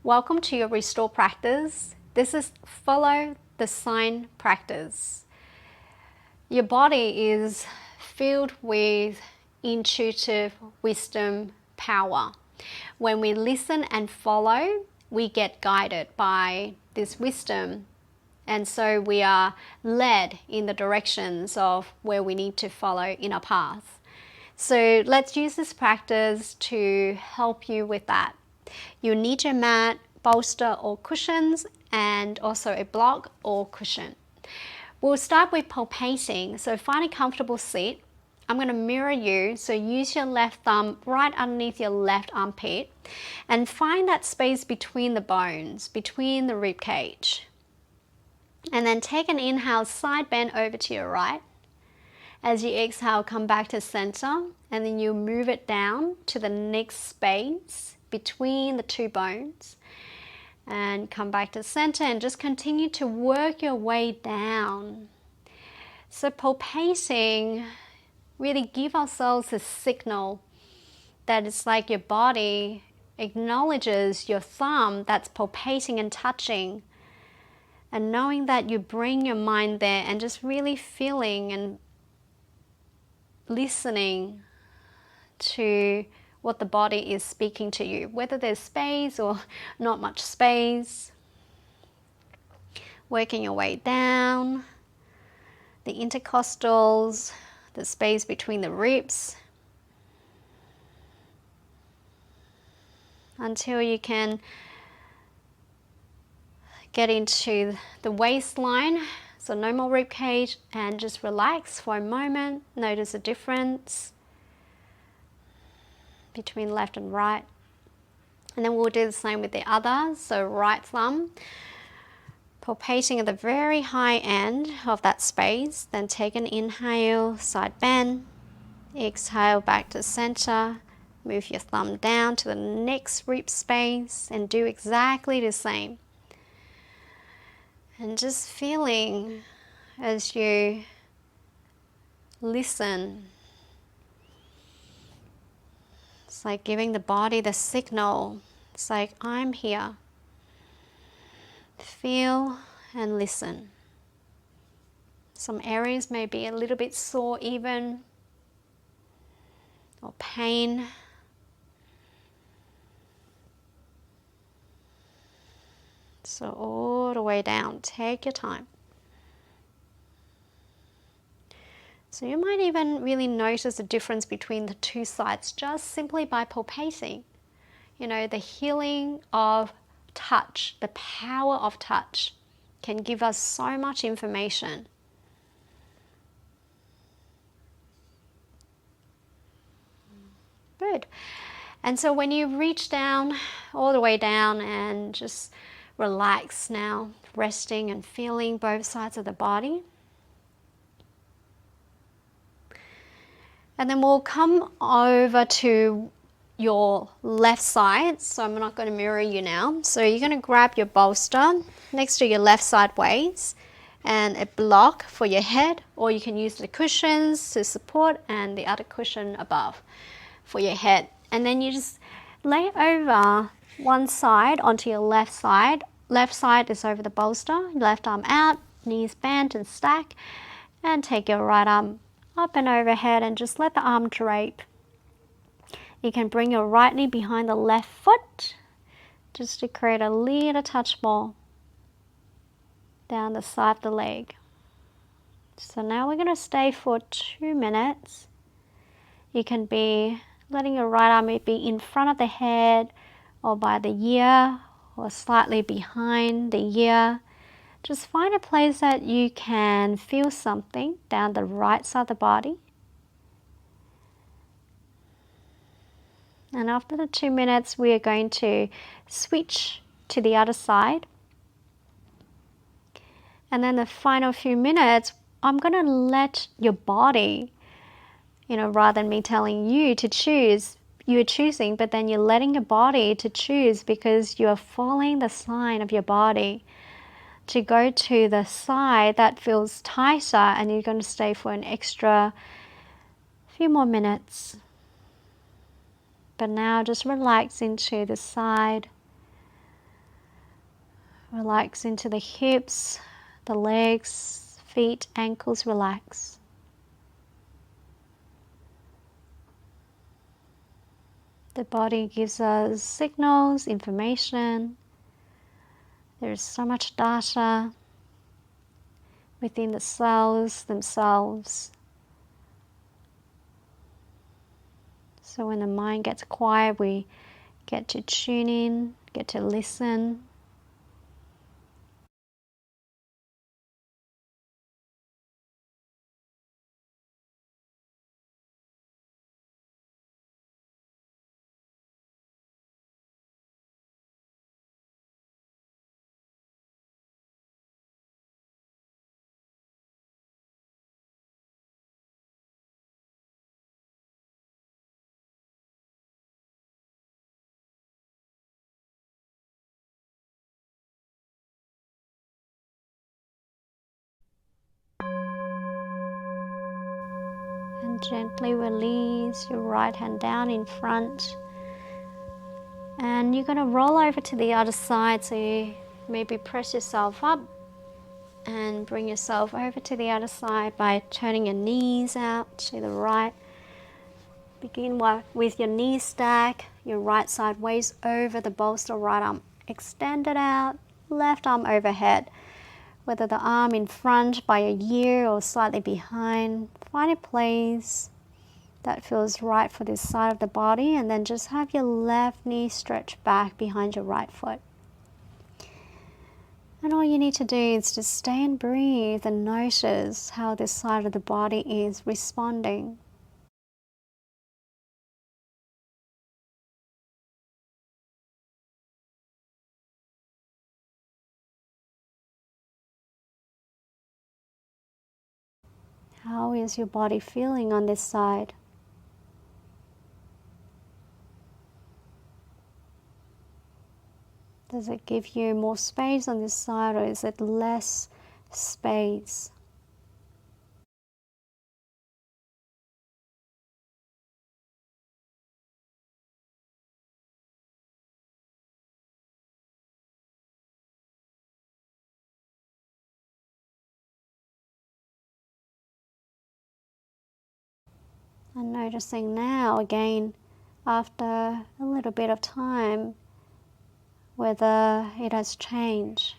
Welcome to your Restore practice. This is follow the sign practice. Your body is filled with intuitive wisdom power. When we listen and follow, we get guided by this wisdom. And so we are led in the directions of where we need to follow in our path. So let's use this practice to help you with that. You need your mat, bolster or cushions, and also a block or cushion. We'll start with palpating, so find a comfortable seat. I'm going to mirror you, so use your left thumb right underneath your left armpit and find that space between the bones, between the rib cage. And then take an inhale, side bend over to your right. As you exhale, come back to center, and then you move it down to the next space between the two bones. And come back to center and just continue to work your way down. So palpating, really give ourselves a signal that it's like your body acknowledges your thumb that's palpating and touching. And knowing that you bring your mind there and just really feeling and listening to what the body is speaking to you, whether there's space or not much space. Working your way down, the intercostals, the space between the ribs, until you can get into the waistline. So no more rib cage, and just relax for a moment. Notice the difference between left and right. And then we'll do the same with the other. So right thumb, palpating at the very high end of that space. Then take an inhale, side bend. Exhale back to center. Move your thumb down to the next rib space and do exactly the same. And just feeling as you listen. It's like giving the body the signal. It's like, I'm here. Feel and listen. Some areas may be a little bit sore even, or pain. So all the way down, take your time. So you might even really notice the difference between the two sides just simply by palpating. You know, the healing of touch, the power of touch can give us so much information. Good. And so when you reach down, all the way down, and just relax now, resting and feeling both sides of the body. And then we'll come over to your left side. So I'm not going to mirror you now. So you're going to grab your bolster next to your left side waist and a block for your head, or you can use the cushions to support and the other cushion above for your head. And then you just lay over one side onto your left side. Left side is over the bolster, left arm out, knees bent and stack, and take your right arm up and overhead and just let the arm drape. You can bring your right knee behind the left foot just to create a little touch more down the side of the leg. So now we're going to stay for 2 minutes. You can be letting your right arm be in front of the head or by the ear or slightly behind the ear. Just find a place that you can feel something down the right side of the body. And after the 2 minutes, we are going to switch to the other side. And then the final few minutes, I'm going to let your body, rather than me telling you to choose, you're choosing, but then you're letting your body to choose because you are following the sign of your body to go to the side that feels tighter, and you're going to stay for an extra few more minutes. But now just relax into the side Relax into the hips, the legs, feet, ankles, relax. The body gives us signals, information. There's so much data within the cells themselves. So when the mind gets quiet, we get to tune in, get to listen. And gently release your right hand down in front. And you're going to roll over to the other side, so you maybe press yourself up and bring yourself over to the other side by turning your knees out to the right. Begin with your knees stacked, your right side waist over the bolster, right arm extended out, left arm overhead. Whether the arm in front by a ear or slightly behind, find a place that feels right for this side of the body, and then just have your left knee stretch back behind your right foot. And all you need to do is just stay and breathe and notice how this side of the body is responding. How is your body feeling on this side? Does it give you more space on this side, or is it less space? And noticing now again, after a little bit of time, whether it has changed.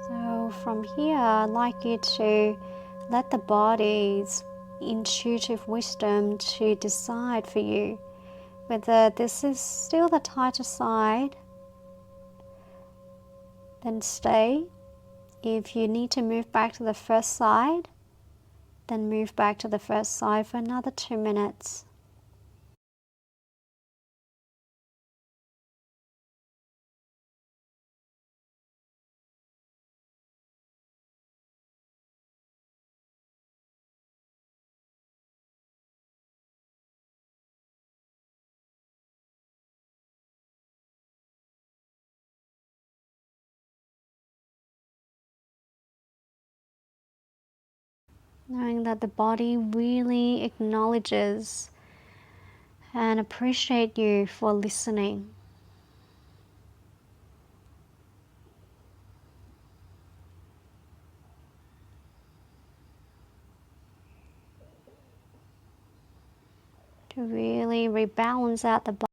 So from here, I'd like you to let the body's intuitive wisdom to decide for you whether this is still the tighter side. Then stay. If you need to move back to the first side, then move back to the first side for another 2 minutes. Knowing that the body really acknowledges and appreciates you for listening. To really rebalance out the body.